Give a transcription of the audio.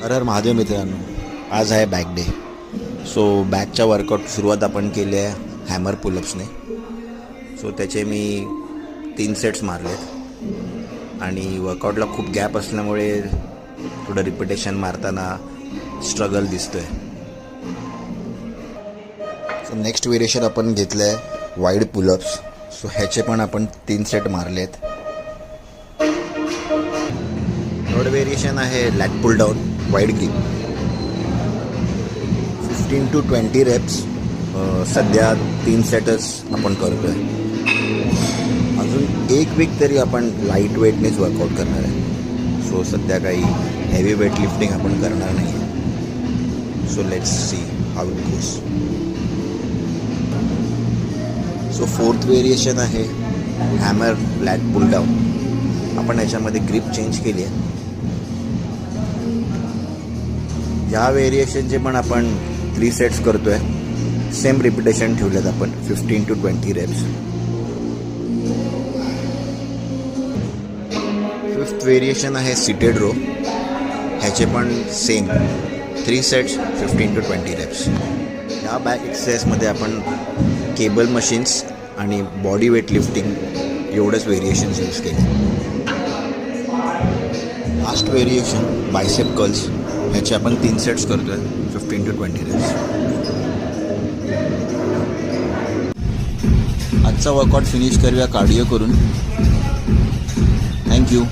हर हर महादेव मित्रांनो, आज आहे बॅक डे. सो बॅकच्या वर्कआउट सुरुवात आपण केली आहे हॅमर पुलअप्सने. सो त्याचे मी 3 सेट्स मारलेत आणि वर्कआउटला खूप गॅप असल्यामुळे थोडं रिपिटेशन मारताना स्ट्रगल दिसतो आहे. सो नेक्स्ट व्हेरिएशन आपण घेतलं आहे वाईड पुलअप्स. सो ह्याचे पण आपण 3 सेट मारलेत. थर्ड व्हेरिएशन आहे lat pull down wide grip. 15 to 20 reps. सध्या 3 सेटच आपण करतो आहे. अजून 1 वीक तरी आपण लाईट वेटनेच वर्कआउट करणार आहे. सो सध्या काही हेवी वेट लिफ्टिंग आपण करणार नाही आहे. So let's see how it goes. So fourth variation आहे हॅमर लॅट पुल डाऊन. आपण याच्यामध्ये ग्रिप चेंज केली आहे. ह्या व्हेरिएशनचे पण आपण 3 सेट्स करतो आहे. सेम रिपिटेशन ठेवलेत आपण 15 to 20 रेप्स. फिफ्थ व्हेरिएशन आहे सिटेड रो. ह्याचे पण सेम 3 सेट्स 15 to 20 रेप्स. ह्या बॅक एक्सरसाइजमध्ये आपण केबल मशीन्स आणि बॉडी वेट लिफ्टिंग एवढंच व्हेरिएशन्स यूज केले. Last variation bicep curls. ह्याचे आपण 3 सेट्स करतो आहे 15 to 20 रेप्स. आजचा वर्कआउट फिनिश करूया कार्डिओ करून. थँक्यू.